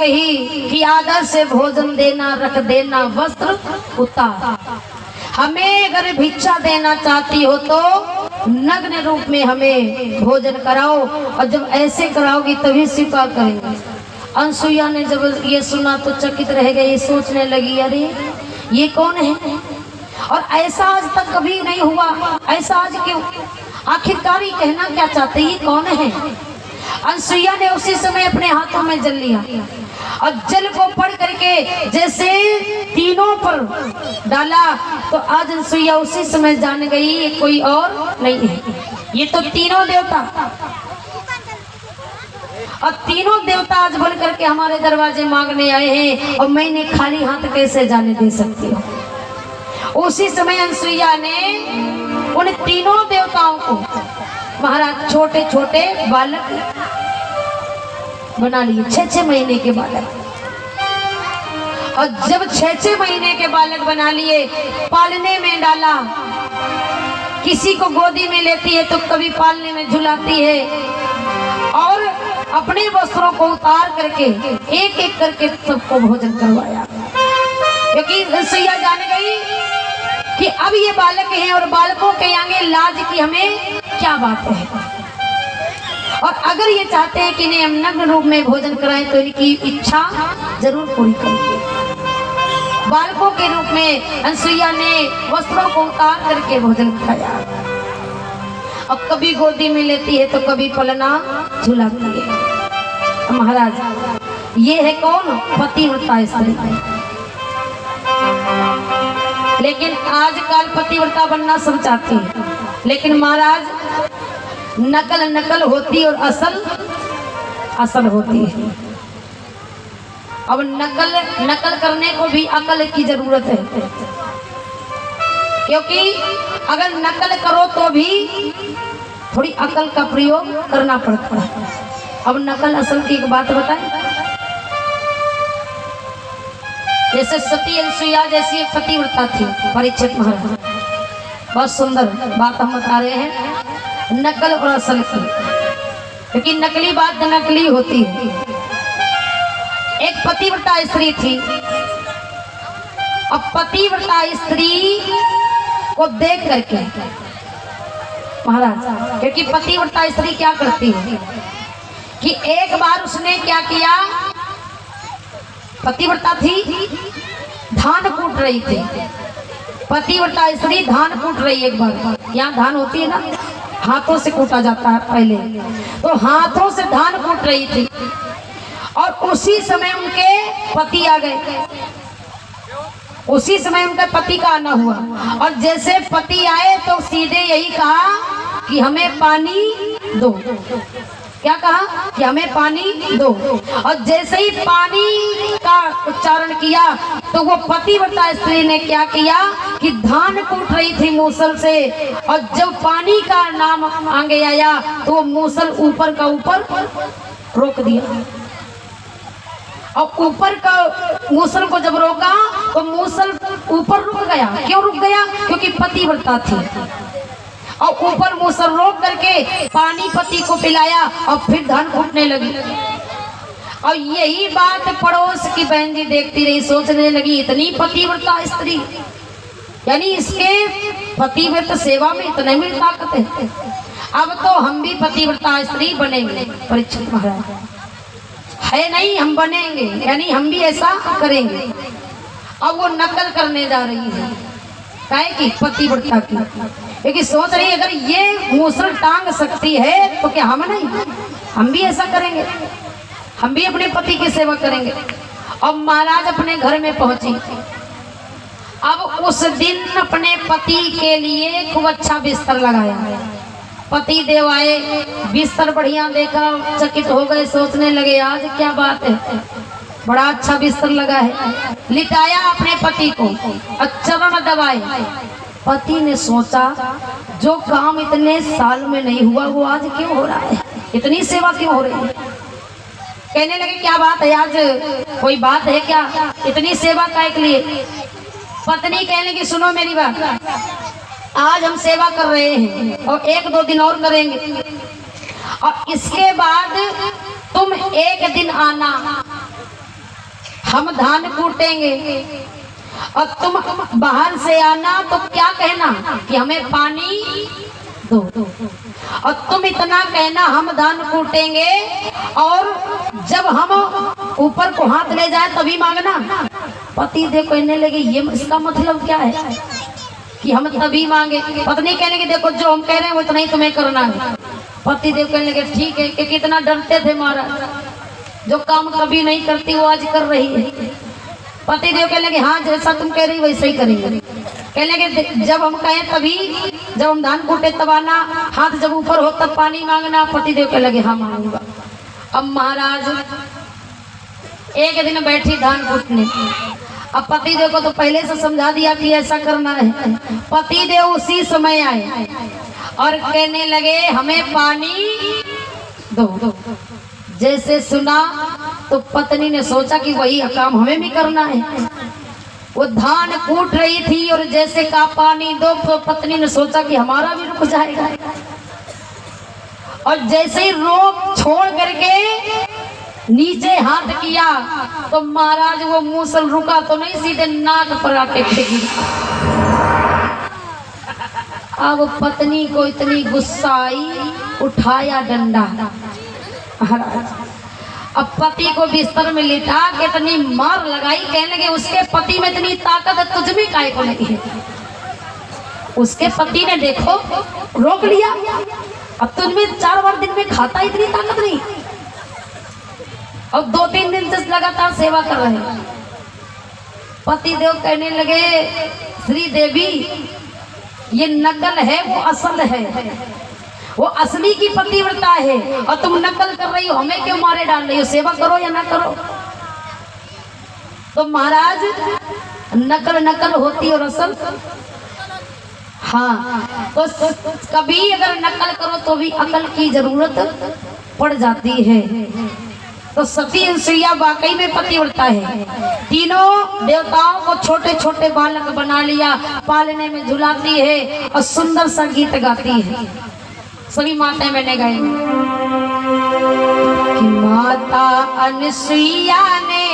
कही कि आदर से भोजन देना, रख देना वस्त्र उतार। हमें अगर भिक्षा देना चाहती हो तो नग्न रूप में हमें भोजन कराओ, और जब ऐसे कराओगी तभी स्वीकार करेंगे। अनसुईया ने जब ये सुना तो चकित रह गई, सोचने लगी अरे ये कौन है, और ऐसा आज तक कभी नहीं हुआ, ऐसा आज क्यों, आखिरकार ये कहना क्या चाहते, ये कौन है। अनसुईया ने उसी समय अपने हाथों में जल लिया और जल को पढ़ करके जैसे तीनों पर डाला, तो आज अनसुईया उसी समय जान गई ये कोई और नहीं है, ये तो तीनों देवता, और तीनों देवता आज बन करके हमारे दरवाजे मांगने आए हैं, और मैंने खाली हाथ कैसे जाने दे सकती हूँ। उसी समय अनसुईया ने उन तीनों देवताओं को महाराज छोटे छोटे बालक बना लिए, 6-6 महीने के बालक, और जब 6-6 महीने के बालक बना लिए, पालने में डाला, किसी को गोदी में लेती है तो कभी पालने में झुलाती है, और अपने वस्त्रों को उतार करके एक एक करके सबको भोजन करवाया, क्योंकि अनसुईया जान गई कि अब ये बालक हैं और बालकों के आगे लाज की हमें क्या बात है, और अगर ये चाहते हैं कि इन्हें हम नग्न रूप में भोजन कराएं तो इनकी इच्छा जरूर पूरी करेंगे। बालकों के रूप में अनसुईया ने वस्त्रों को उतार करके भोजन खाया, अब कभी गोदी में लेती है तो कभी पलना झुलाती है। महाराज ये है कौन, पतिव्रता स्त्री। लेकिन आजकल पतिव्रता बनना सब चाहते हैं, लेकिन महाराज नकल नकल होती और असल असल होती है। अब नकल करने को भी अकल की जरूरत है, क्योंकि अगर नकल करो तो भी थोड़ी अकल का प्रयोग करना पड़ता है। अब नकल असल की एक बात बताएं, जैसे सती अनसुईया जैसी पतिव्रता थी परीक्षित महाराज, बहुत सुंदर बात हम बता रहे हैं नकल और असल की, क्योंकि नकली बात नकली होती है। एक पतिव्रता स्त्री थी, अब पतिव्रता स्त्री को देख करके महाराज, क्योंकि पतिव्रता स्त्री क्या करती है कि एक बार उसने क्या किया, पतिव्रता थी, धान कूट रही थी, पतिव्रता स्त्री धान कूट रही, एक बार यहाँ धान होती है ना, हाथों से कूटा जाता है पहले, तो हाथों से धान कूट रही थी, और उसी समय उनके पति आ गए, उसी समय उनका पति का आना हुआ, और जैसे पति आए तो सीधे यही कहा कि हमें पानी दो। क्या कहा कि हमें पानी दो, और जैसे ही पानी का उच्चारण किया तो वो पतिव्रता स्त्री ने क्या किया कि धान कूट रही थी मूसल से, और जब पानी का नाम आगे आया तो वो मूसल ऊपर का ऊपर रोक दिया, और ऊपर का मूसल को जब रोका तो मूसल ऊपर रुक गया। क्यों रुक गया? क्योंकि पतिव्रता थी, और ऊपर मूसल रोक करके पानी पति को पिलाया और फिर धान कूटने लगी। और यही बात पड़ोस की बहन जी देखती रही, सोचने लगी इतनी पतिव्रता स्त्री, यानी इसके पतिव्रत सेवा में इतने में ताकत है, अब तो हम भी पतिव्रता स्त्री बनेंगे। परीक्षित महाराज है नहीं, हम बनेंगे, यानी हम भी ऐसा करेंगे। अब वो नकल करने जा रही है, काहे की? पतिव्रता की, क्योंकि सोच रही अगर ये मूसल टांग सकती है तो क्या हम नहीं, हम भी ऐसा करेंगे, हम भी अपने पति की सेवा करेंगे। अब महाराज अपने घर में पहुंची, अब उस दिन अपने पति के लिए खूब अच्छा बिस्तर लगाया, पति देव आए, बिस्तर बढ़िया देखा, चकित हो गए, सोचने लगे आज क्या बात है, बड़ा अच्छा बिस्तर लगा है। लिटाया अपने पति को, चरण दबाए। पति ने सोचा जो काम इतने साल में नहीं हुआ वो आज क्यों हो रहा है, इतनी सेवा क्यों हो रही है। कहने लगे क्या बात है, आज कोई बात है क्या, इतनी सेवा काहे के लिए? पत्नी कहने की सुनो मेरी बात, आज हम सेवा कर रहे हैं और 1-2 दिन और करेंगे, और इसके बाद तुम एक दिन आना, हम धान कूटेंगे और तुम बाहर से आना तो क्या कहना कि हमें पानी दो, और तुम इतना कहना हम धान कूटेंगे, और जब हम ऊपर को हाथ ले जाए तभी मांगना। पति देव कहने लगे ये इसका मतलब क्या है कि हम तभी मांगे। पत्नी कहने की देखो जो हम कह रहे हैं वो इतना ही तुम्हें करना है। पति देव कहने लगे ठीक है, कि कितना डरते थे महाराज, जो काम कभी नहीं करती वो आज कर रही है। पति देव कहने लगे हाँ जैसा तुम कह रही वैसे ही करेंगे। कहने लगे जब हम कहें तभी, जब हम धान कूटे तब आना, हाथ जब ऊपर हो तब पानी मांगना। पति देव कहने लगे हाँ मांगूंगा। अब महाराज एक दिन बैठी धान कूटने, अब पति देव को तो पहले से समझा दिया कि ऐसा करना है। पति देव उसी समय आए और कहने लगे हमें पानी दो। जैसे सुना तो पत्नी ने सोचा कि वही काम हमें भी करना है। वो धान कूट रही थी और जैसे कहा पानी दो तो पत्नी ने सोचा कि हमारा भी रुक जाएगा, और जैसे ही रोक छोड़ करके नीचे हाथ किया तो महाराज वो मूसल रुका तो नहीं, सीधे नाक पर आके गिरा। अब पत्नी को इतनी गुस्सा आई, उठाया डंडा। अब पति को बिस्तर में लिटा के इतनी मार लगाई, कहने लगे उसके पति में इतनी ताकत है तुझ में काहे को लगी है। उसके पति ने देखो रोक लिया, अब तुझ में 4 बार दिन में खाता इतनी ताकत नहीं, अब 2-3 दिन से लगातार सेवा कर रहे हैं। पति देव कहने लगे श्री देवी ये नकल है वो असल है, वो असली की पतिव्रता है और तुम नकल कर रही हो, हमें क्यों मारे डाल रही हो, सेवा करो या ना करो। तो महाराज नकल होती और असल, हाँ तो कभी अगर नकल करो तो भी अकल की जरूरत पड़ जाती है। तो सती अनुसुईया वाकई में पतिव्रता है। तीनों देवताओं को छोटे छोटे बालक बना लिया, पालने में झुलाती है और सुंदर सा गीत गाती है। सभी माताएं मैंने गाई कि माता अनुसुईया ने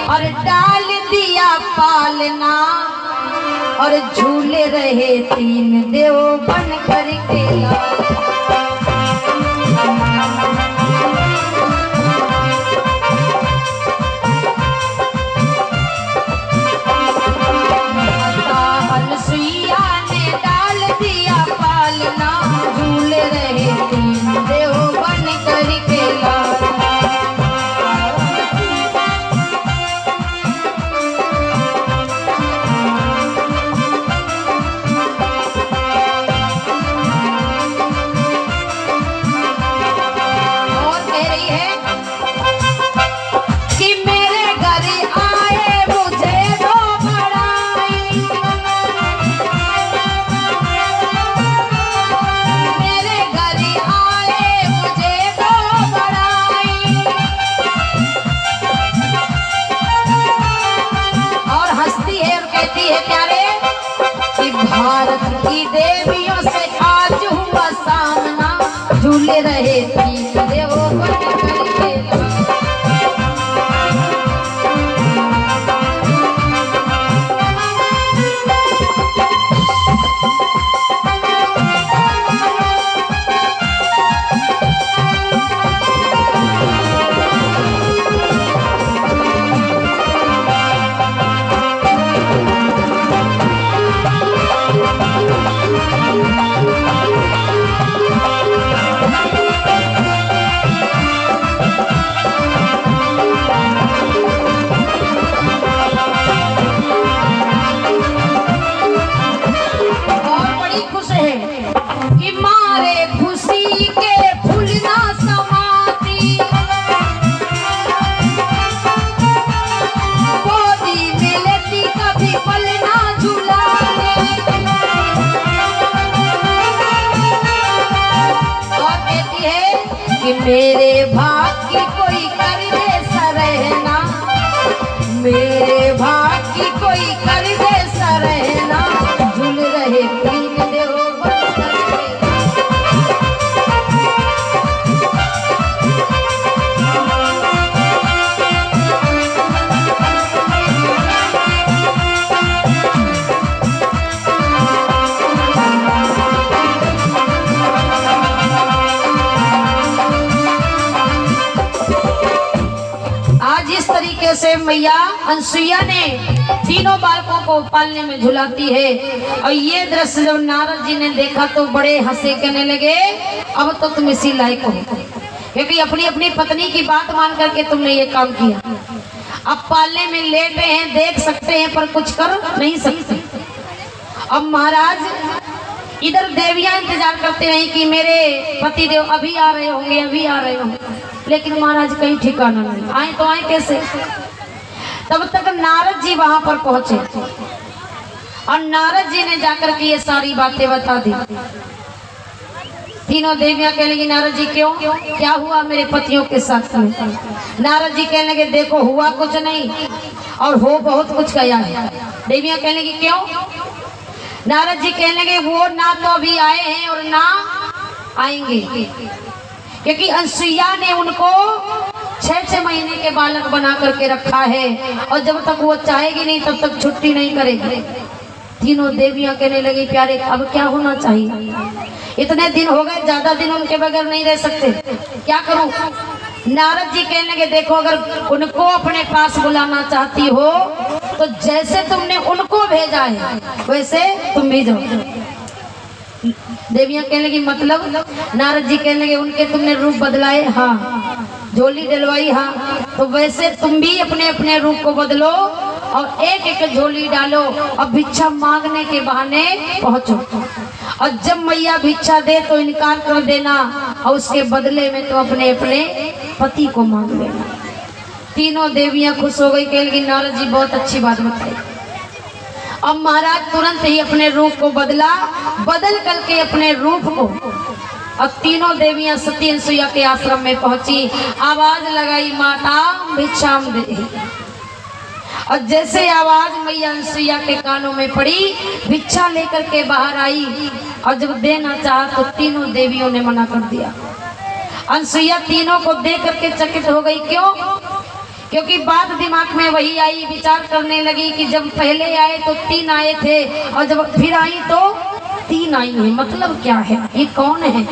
और डाल दिया पालना, और झूले रहे 3 देव बन करके भारत की देवियों से आज हुआ सामना, झूले रहे 3 देव बन करके। मेरे भाग्य कोई कर दे सरहना, मेरे भाग्य कोई कर दे सरहना, झूल रहे 3 देव बन करके। मैया अनसुईया ने तीनों बालकों को पालने में झुलाती है। और ये दृश्य जब नारद जी ने देखा तो बड़े हंसे, कहने लगे अब तो तुम इसी लायक हो, क्योंकि अपनी अपनी पत्नी की बात मान करके तुमने ये काम किया। अब पालने में लेटे हैं, देख सकते हैं पर कुछ कर नहीं सकते। अब महाराज इधर देवियां इंतजार करते रही कि मेरे पति देव अभी आ रहे होंगे, अभी आ रहे होंगे, लेकिन महाराज कहीं ठिकाना नहीं, आए तो आए कैसे। तब तक नारद जी वहां पर पहुंचे और नारद जी ने जाकर के ये सारी बातें बता दी। तीनों देवियां कहने लगी नारद जी क्यों, क्या हुआ मेरे पतियों के साथ में। नारद जी कहने लगे देखो हुआ कुछ नहीं और हो बहुत कुछ गया है। देवियां कहने लगी क्यों। नारद जी कहने लगे वो ना तो अभी आए हैं और ना आएंगे, क्योंकि अनसुईया ने उनको 6-6 महीने के बालक बना करके रखा है और जब तक वो चाहेगी नहीं तब तक छुट्टी नहीं करेगी। तीनों देवियां कहने लगी प्यारे अब क्या होना चाहिए, इतने दिन हो गए, ज्यादा दिन उनके बगैर नहीं रह सकते, क्या करूं। नारद जी कहने लगे देखो अगर उनको अपने पास बुलाना चाहती हो तो जैसे तुमने उनको भेजा है वैसे तुम भी जाओ। देवियां कहने लगी मतलब। नारद जी कहने लगे उनके तुमने रूप बदलाए, हाँ, झोली डलवाई, हाँ, तो वैसे तुम भी अपने अपने रूप को बदलो और एक एक झोली डालो और भिक्षा मांगने के बहाने पहुंचो और जब मैया भिक्षा दे तो इनकार कर देना और उसके बदले में तो अपने अपने पति को मांग लेना। तीनों देवियां खुश हो गई, कह लगी नारद जी बहुत अच्छी बात बताई। अब महाराज तुरंत ही अपने रूप को बदल करके अपने रूप को, और तीनों देवियां सती अनसुईया के आश्रम में पहुंची, आवाज लगाई माता भिक्षाम दे। और जैसे आवाज मैया अनसुईया के कानों में पड़ी भिक्षा लेकर के बाहर आई और जब देना चाहा तो तीनों देवियों ने मना कर दिया। अनसुईया तीनों को देख करके चकित हो गई, क्यों, क्योंकि बात दिमाग में वही आई, विचार करने लगी कि जब पहले आए तो 3 आए थे और जब फिर आई तो 3 आई है, मतलब क्या है, ये कौन है,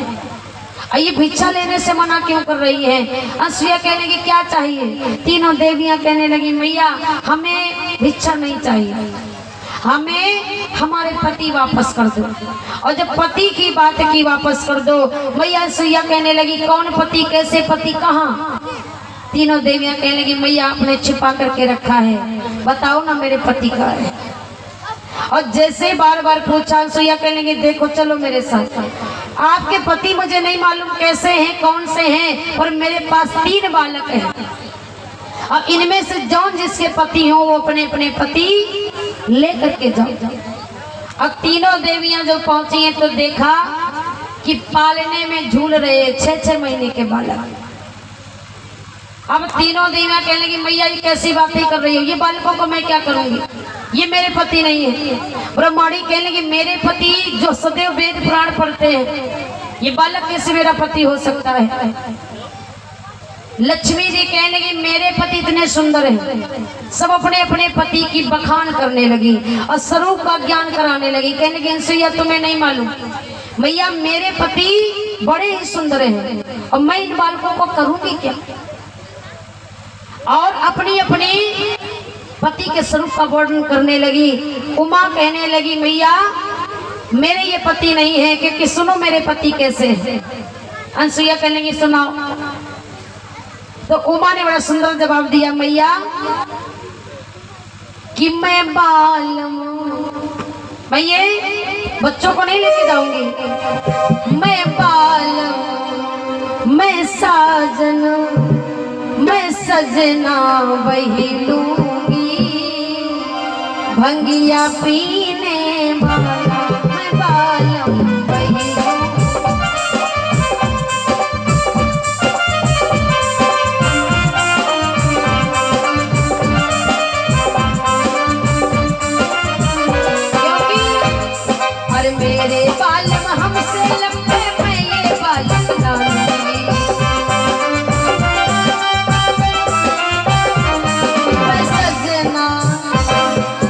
ये भिक्षा लेने से मना क्यों कर रही है। अनसुईया कहने की क्या चाहिए। तीनों देवियां कहने लगी मैया हमें भिक्षा नहीं चाहिए, हमें हमारे पति वापस कर दो। और जब पति की बात की वापस कर दो, मैया अनसुईया कहने लगी कौन पति, कैसे पति, कहाँ। तीनों देवियां कहने लगी मैया आपने छिपा करके रखा है, बताओ ना मेरे पति का है। और जैसे बार बार पूछा अनसुईया कहने लगी देखो चलो मेरे साथ, आपके पति मुझे नहीं मालूम कैसे हैं, कौन से हैं, और मेरे पास 3 बालक हैं और इनमें से जौन जिसके पति हो वो अपने अपने पति लेकर के जाओ। अब तीनों देवियां जो पहुंची हैं तो देखा कि पालने में झूल रहे 6-6 महीने के बालक। अब तीनों देवियां कहने लगी मैया ये कैसी बातें कर रही हो, ये बालकों को मैं क्या करूंगी, ये मेरे पति नहीं है। ब्रह्माणी कहने लगी मेरे पति जो सदैव वेद पुराण पढ़ते हैं, ये बालक कैसे मेरा पति हो सकता है। लक्ष्मी जी कहने लगी मेरे पति इतने सुंदर हैं। सब अपने अपने पति की बखान करने लगी और स्वरूप का ज्ञान कराने लगी। कहने लगी अनसुईया तुम्हें नहीं मालूम, मैया मेरे पति बड़े ही सुंदर हैं और मैं इन बालकों को करूंगी क्या। और अपनी अपनी पति के स्वरूप का वर्णन करने लगी। उमा कहने लगी मैया मेरे ये पति नहीं है, क्योंकि सुनो मेरे पति कैसे हैं। अनसुईया कहने लगी सुनाओ। तो उमा ने बड़ा सुंदर जवाब दिया मैया कि मैं बालम, मैं ये बच्चों को नहीं लेके जाऊंगी, मैं बालम, मैं साजन, मैं सजना वही लूंगी, भंगिया पीने वाला मैं बालम वही और मेरे बालम हमसे लंबे मैं ये बालम डालूंगी, मैं सजना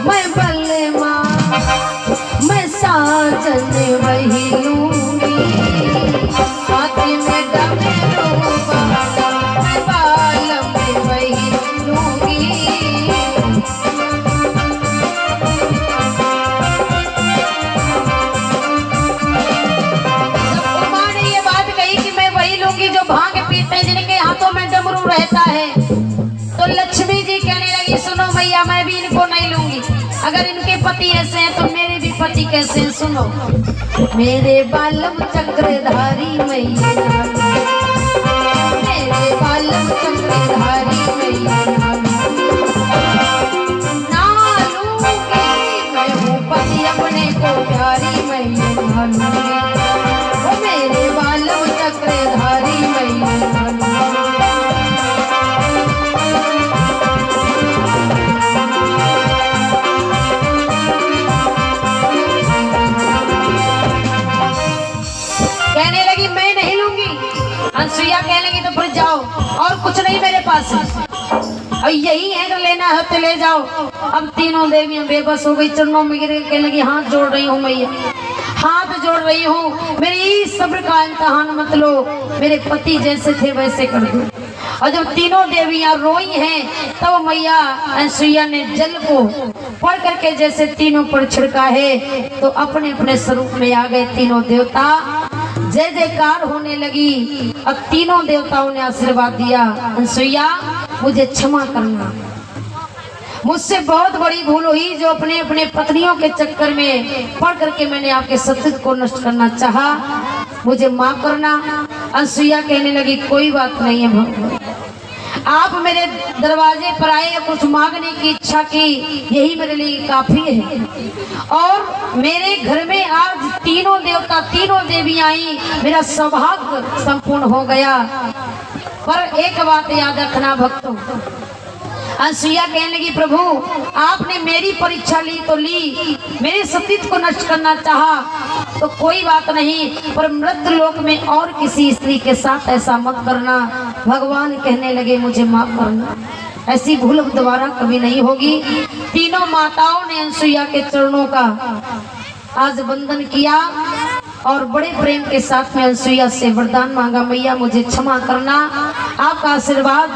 मैं बल्ले माँ अगर इनके पति ऐसे हैं तो मेरे भी पति कैसे हैं, सुनो। मेरे बालम चक्रधारी मैया, मेरे बालम चक्रधारी मैया, ना लूंगी मैं हूँ पति अपने को प्यारी मैया, ना लूंगी वो मेरे बालम चक्रधारी मैया। कहने लगी मैं नहीं लूंगी। अनसुईया कहने लगी तो फिर जाओ, और कुछ नहीं मेरे पास, और यही है अगर लेना है तो ले जाओ। अब तीनों देवियां बेबस हो गई, चरणों में गिर कहने लगी हाथ जोड़ रही हूँ मैया, हाथ जोड़ रही हूँ, मेरी सब्र का इम्तहान मत लो, मेरे पति जैसे थे वैसे कर दो। और जब तीनों देवियां रोई हैं तब तो मैया अनसुईया ने जल को पढ़ करके जैसे तीनों पर छिड़का है, तो अपने अपने स्वरूप में आ गए तीनों देवता। जय जयकार होने लगी। अब तीनों देवताओं ने आशीर्वाद दिया, अनसुईया मुझे क्षमा करना, मुझसे बहुत बड़ी भूल हुई जो अपने अपने पत्नियों के चक्कर में पड़ करके मैंने आपके सत्य को नष्ट करना चाहा, मुझे माफ करना। अनसुईया कहने लगी कोई बात नहीं है भगवान, आप मेरे दरवाजे पर आए, कुछ मांगने की इच्छा की, यही मेरे लिए काफी है। और मेरे घर में आज तीनों देवता तीनों देवी आई, मेरा सौभाग्य संपूर्ण हो गया। पर एक बात याद रखना भक्तों, अनसुईया कहने लगी प्रभु आपने मेरी परीक्षा ली तो ली, मेरे सतीत्व को नष्ट करना चाहा तो कोई बात नहीं, पर मृत्यु लोक में और किसी स्त्री के साथ ऐसा मत करना। भगवान कहने लगे मुझे माफ करना, ऐसी भूल दोबारा कभी नहीं होगी। तीनों माताओं ने अनसुईया के चरणों का आज वंदन किया और बड़े प्रेम के साथ में अनसुईया से वरदान मांगा, मैया मुझे क्षमा करना, आपका आशीर्वाद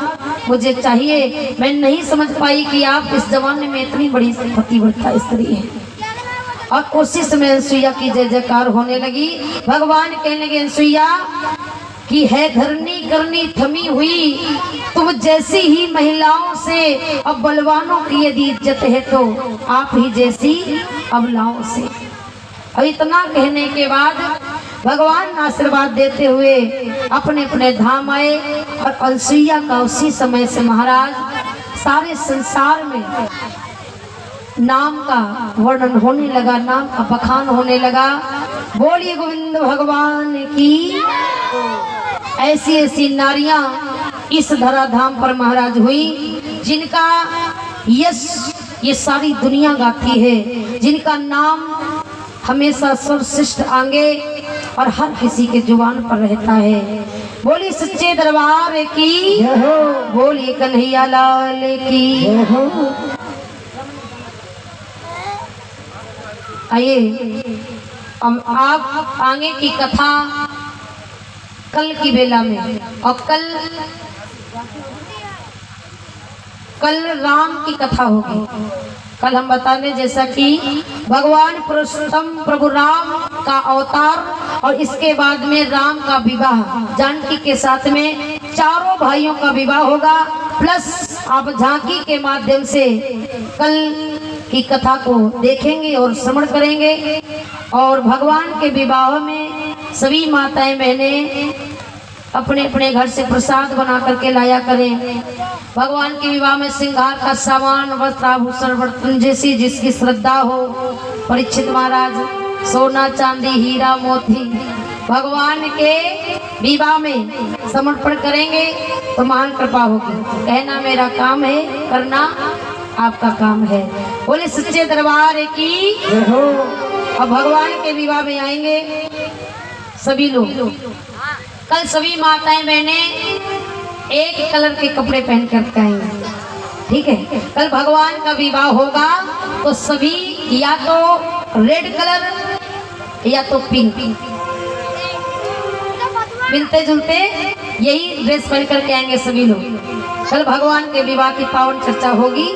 मुझे चाहिए। मैं नहीं समझ पाई कि आप इस जमाने में इतनी बड़ी पतिव्रता स्त्री है। और उसी समय अनसुईया की जय जयकार होने लगी। भगवान कहने लगे अनसुईया कि है धरनी करनी थमी हुई, तुम जैसी ही महिलाओं से अब बलवानों की यदि इज्जत है तो आप ही जैसी अबलाओं से। अब इतना कहने के बाद भगवान आशीर्वाद देते हुए अपने अपने धाम आए और अनसुईया का उसी समय से महाराज सारे संसार में नाम का वर्णन होने लगा, नाम का बखान होने लगा। बोलिए गोविंद भगवान की। ऐसी ऐसी नारियां इस धराधाम पर महाराज हुई जिनका यश ये सारी दुनिया गाती है, जिनका नाम हमेशा सर्वश्रेष्ठ आगे और हर किसी के जुबान पर रहता है। बोलिए सच्चे दरबार की, बोलिए कन्हैया लाल की। आइए अब आप आगे की कथा कल की बेला में, और कल राम की कथा होगी। कल हम बता दें जैसा कि भगवान पुरुषोत्तम प्रभु राम का अवतार और इसके बाद में राम का विवाह जानकी के साथ में चारों भाइयों का विवाह होगा। प्लस आप झांकी के माध्यम से कल की कथा को देखेंगे और श्रवण करेंगे। और भगवान के विवाह में सभी माताएं बहनें अपने अपने घर से प्रसाद बना करके लाया करें। भगवान के विवाह में श्रृंगार का सामान वस्त्र आभूषण बर्तन जैसी जिसकी श्रद्धा हो, परीक्षित महाराज सोना चांदी हीरा मोती भगवान के विवाह में समर्पण करेंगे तो महान कृपा होगी। कहना मेरा काम है, करना आपका काम है। बोले सच्चे दरबार की। अब भगवान के विवाह में आएंगे सभी लोग। कल सभी माताएं बहनें एक कलर के कपड़े पहन कर आएंगे, ठीक है। कल भगवान का विवाह होगा तो सभी या तो रेड कलर या तो पिंक, मिलते जुलते यही ड्रेस पहन करके आएंगे सभी लोग। कल भगवान के विवाह की पावन चर्चा होगी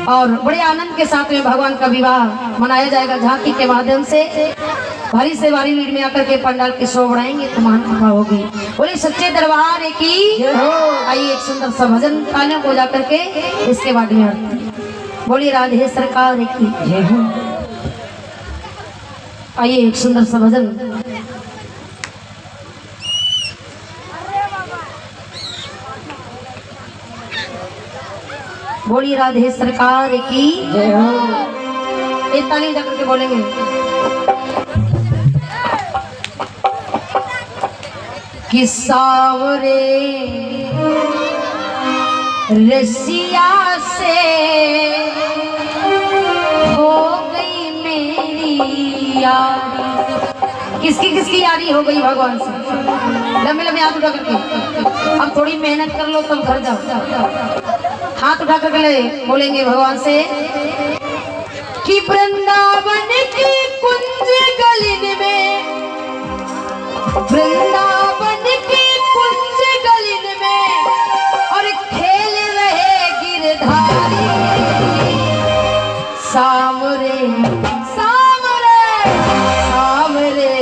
और बड़े आनंद के साथ में भगवान का विवाह मनाया जाएगा। झांकी के माध्यम से भारी से भारी भीड़ में आकर के पंडाल की शोभा बढ़ाएंगे तो महान कृपा होगी। बोले सच्चे दरबार की। आइए एक सुंदर सा भजन तालियों को जाकर के इसके बाद में बोलिए राधे सरकार की जय हो। आइए एक सुंदर सा भजन। बोलिए राधे सरकार की जय हो। एक ताली बजा करके बोलेंगे। कि सावरे रसिया से हो गई मेरी यारी। किसकी किसकी यारी हो गई भगवान से? लंबे लंबे हाथ उठा करके, अब थोड़ी मेहनत कर लो तब घर जाओ। हाथ उठा करके ले बोलेंगे भगवान से कि वृंदावन की कुंज गलिन में, वृंदावन की कुंज गलिन में और खेल रहे गिरधारी। सावरे सावरे सावरे